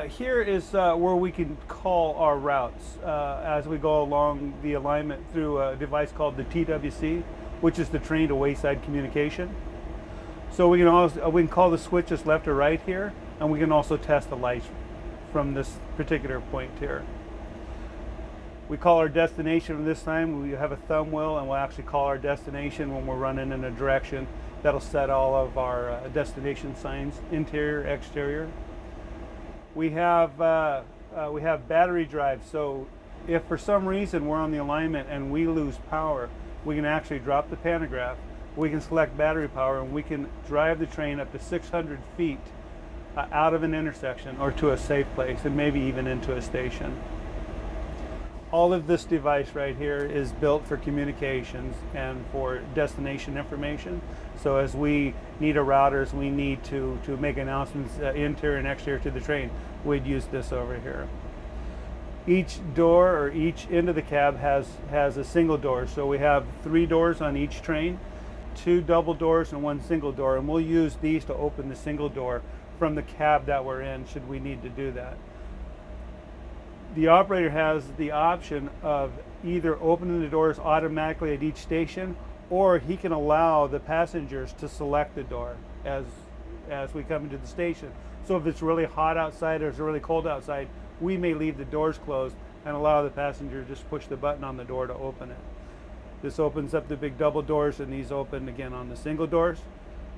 here is where we can call our routes as we go along the alignment through a device called the TWC, which is the train to wayside communication. So we can call the switches left or right here, and we can also test the lights from this particular point here. We call our destination this time. We have a thumb wheel, and we'll actually call our destination when we're running in a direction. That'll set all of our destination signs, interior, exterior. We have battery drive, so if for some reason we're on the alignment and we lose power, we can actually drop the pantograph, we can select battery power, and we can drive the train up to 600 feet out of an intersection or to a safe place, and maybe even into a station. All of this device right here is built for communications and for destination information. So as we need a routers, we need to make announcements interior and exterior to the train, we'd use this over here. Each door or each end of the cab has a single door. So we have 3 doors on each train, 2 double doors and 1 single door, and we'll use these to open the single door from the cab that we're in should we need to do that. The operator has the option of either opening the doors automatically at each station, or he can allow the passengers to select the door as we come into the station. So if it's really hot outside or it's really cold outside, we may leave the doors closed and allow the passenger to just push the button on the door to open it. This opens up the big double doors, and these open again on the single doors.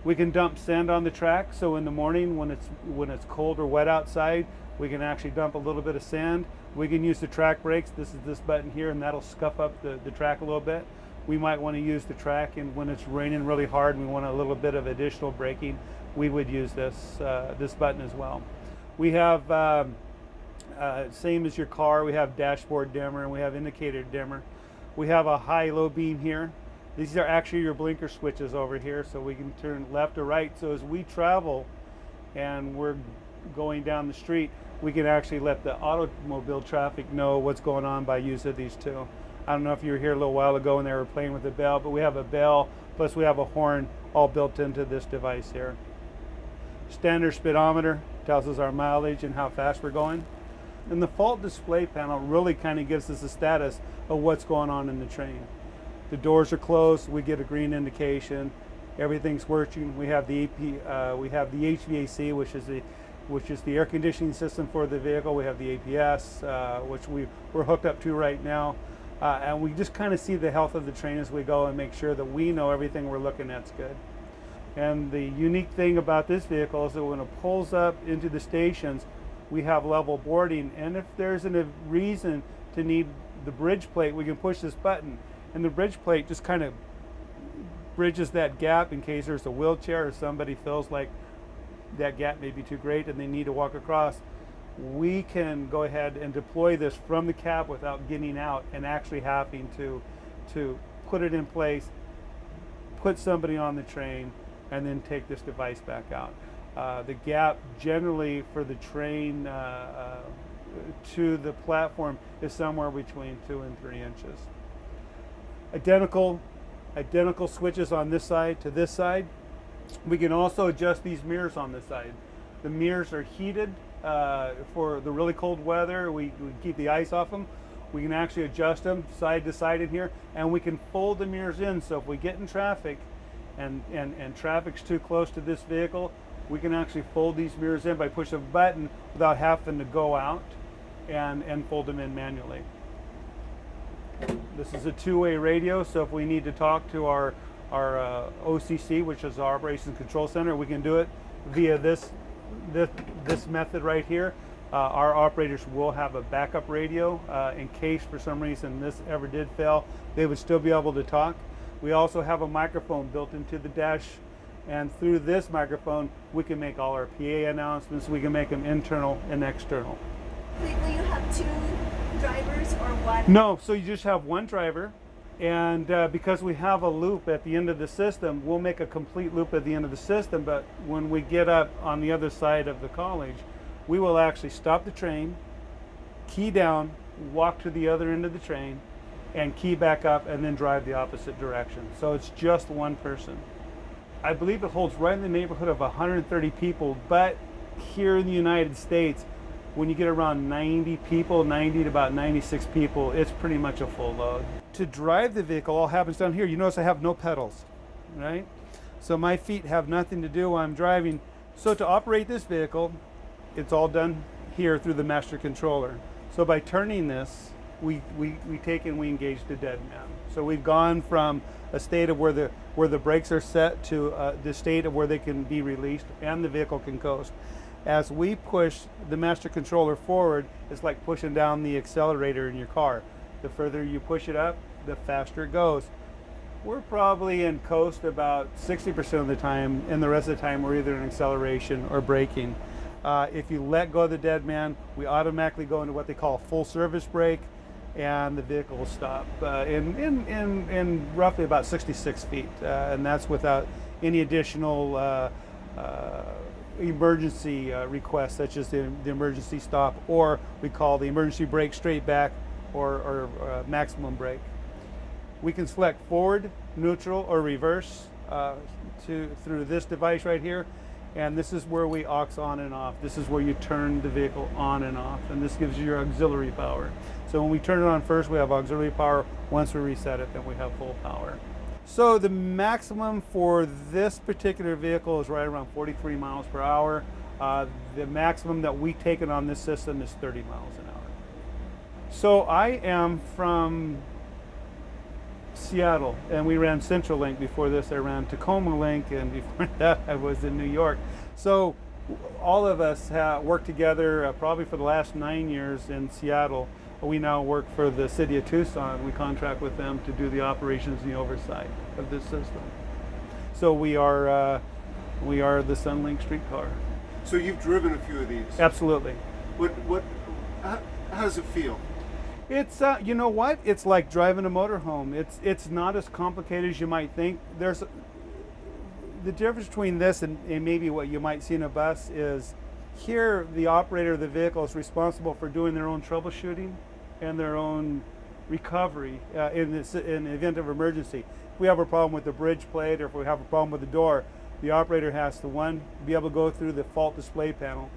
We can dump sand on the track, so in the morning when it's cold or wet outside, we can actually dump a little bit of sand. We can use the track brakes. This is this button here, and that'll scuff up the track a little bit. We might want to use the track, and when it's raining really hard and we want a little bit of additional braking, we would use this button as well. We have, same as your car, we have dashboard dimmer and we have indicator dimmer. We have a high-low beam here. These are actually your blinker switches over here, so we can turn left or right. So as we travel and we're going down the street, we can actually let the automobile traffic know what's going on by use of these two. I don't know if you were here a little while ago and they were playing with the bell, but we have a bell, plus we have a horn all built into this device here. Standard speedometer tells us our mileage and how fast we're going. And the fault display panel really kind of gives us a status of what's going on in the train. The doors are closed, we get a green indication, everything's working. We have the HVAC, which is the air conditioning system for the vehicle. We have the APS, which we're hooked up to right now. And we just kind of see the health of the train as we go and make sure that we know everything we're looking at's good. And the unique thing about this vehicle is that when it pulls up into the stations, we have level boarding, and if there's a reason to need the bridge plate, we can push this button, and the bridge plate just kind of bridges that gap in case there's a wheelchair or somebody feels like that gap may be too great and they need to walk across. We can go ahead and deploy this from the cab without getting out and actually having to put it in place, put somebody on the train, and then take this device back out. The gap generally for the train to the platform is somewhere between 2 and 3 inches. Identical switches on this side to this side. We can also adjust these mirrors on this side. The mirrors are heated for the really cold weather. We keep the ice off them. We can actually adjust them side to side in here, and we can fold the mirrors in, so if we get in traffic and traffic's too close to this vehicle, we can actually fold these mirrors in by pushing a button without having to go out and fold them in manually. This is a 2-way radio, so if we need to talk to our OCC, which is our Operations Control Center, we can do it via this method right here. Our operators will have a backup radio in case for some reason this ever did fail. They would still be able to talk. We also have a microphone built into the dash, and through this microphone we can make all our PA announcements. We can make them internal and external. Will you have 2 drivers or 1? No, so you just have 1 driver, and because we have a loop at the end of the system, we'll make a complete loop at the end of the system, but when we get up on the other side of the college, we will actually stop the train, key down, walk to the other end of the train, and key back up, and then drive the opposite direction. So it's just 1 person. I believe it holds right in the neighborhood of 130 people, but here in the United States, When you get around 90 people, 90 to about 96 people, it's pretty much a full load. To drive the vehicle, all happens down here. You notice I have no pedals, right? So my feet have nothing to do while I'm driving. So to operate this vehicle, it's all done here through the master controller. So by turning this, we take and we engage the dead man. So we've gone from a state of where the brakes are set to the state of where they can be released and the vehicle can coast. As we push the master controller forward, it's like pushing down the accelerator in your car. The further you push it up, the faster it goes. We're probably in coast about 60% of the time, and the rest of the time we're either in acceleration or braking. If you let go of the dead man, we automatically go into what they call a full service brake, and the vehicle will stop in roughly about 66 feet, and that's without any additional emergency requests, such as the emergency stop, or we call the emergency brake straight back, or maximum brake. We can select forward, neutral, or reverse through this device right here, and this is where we aux on and off. This is where you turn the vehicle on and off, and this gives you your auxiliary power. So when we turn it on first, we have auxiliary power. Once we reset it, then we have full power. So the maximum for this particular vehicle is right around 43 miles per hour. The maximum that we take it on this system is 30 miles an hour. So I am from Seattle, and we ran CenturyLink. Before this, I ran Tacoma Link, and before that, I was in New York. So all of us have worked together probably for the last 9 years in Seattle. We now work for the city of Tucson. We contract with them to do the operations and the oversight of this system. So we are the Sunlink Streetcar. So you've driven a few of these. Absolutely. How does it feel? It's you know what? It's like driving a motorhome. It's not as complicated as you might think. There's the difference between this and maybe what you might see in a bus is here the operator of the vehicle is responsible for doing their own troubleshooting and their own recovery in the event of emergency. If we have a problem with the bridge plate, or if we have a problem with the door, the operator has to be able to go through the fault display panel,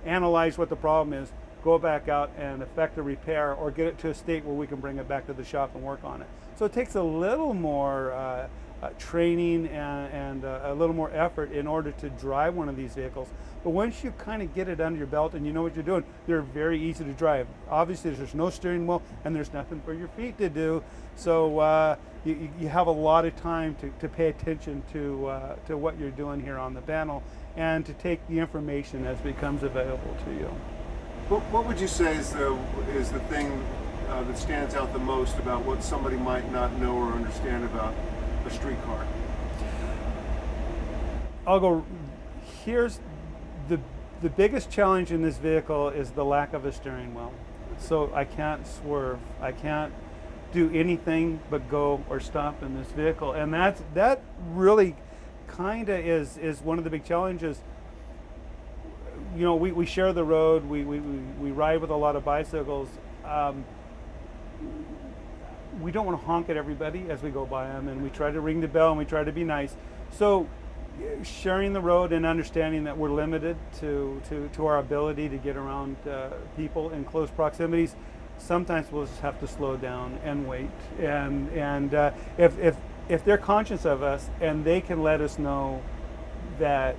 analyze what the problem is, go back out and effect a repair, or get it to a state where we can bring it back to the shop and work on it. So it takes a little more training and a little more effort in order to drive one of these vehicles. But once you kind of get it under your belt and you know what you're doing, they're very easy to drive. Obviously, there's no steering wheel and there's nothing for your feet to do. So you have a lot of time to pay attention to what you're doing here on the panel and to take the information as it becomes available to you. What would you say is the thing that stands out the most about what somebody might not know or understand about a streetcar? I'll go, here's the biggest challenge in this vehicle is the lack of a steering wheel. So I can't swerve. I can't do anything but go or stop in this vehicle. And that really kind of is one of the big challenges. You know, we share the road, we ride with a lot of bicycles. We don't want to honk at everybody as we go by them, and we try to ring the bell and we try to be nice. So sharing the road and understanding that we're limited to our ability to get around people in close proximities, sometimes we'll just have to slow down and wait. And if they're conscious of us and they can let us know that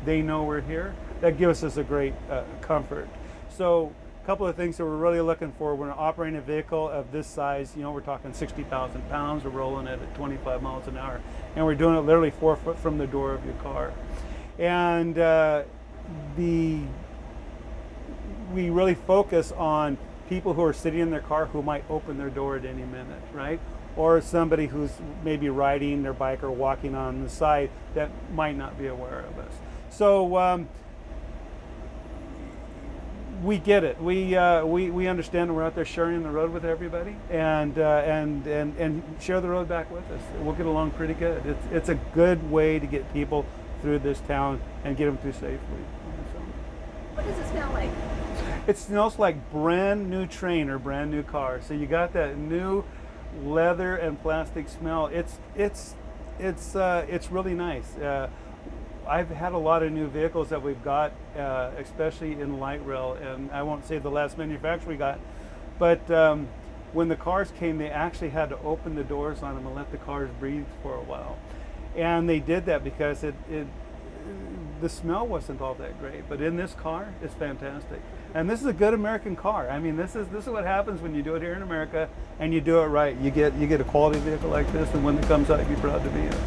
they know we're here, that gives us a great comfort. So a couple of things that we're really looking for when we're operating a vehicle of this size, you know, we're talking 60,000 pounds, we're rolling it at 25 miles an hour, and we're doing it literally 4 foot from the door of your car. And we really focus on people who are sitting in their car who might open their door at any minute, right? Or somebody who's maybe riding their bike or walking on the side that might not be aware of us. So we get it. We understand we're out there sharing the road with everybody, and share the road back with us. We'll get along pretty good. It's a good way to get people through this town and get them through safely. So. What does it smell like? It smells like brand new train or brand new car. So you got that new leather and plastic smell. It's really nice. I've had a lot of new vehicles that we've got, especially in light rail, and I won't say the last manufacturer we got, but when the cars came, they actually had to open the doors on them and let the cars breathe for a while. And they did that because the smell wasn't all that great, but in this car, it's fantastic. And this is a good American car. I mean, this is what happens when you do it here in America and you do it right. You get a quality vehicle like this, and when it comes out, you're proud to be it.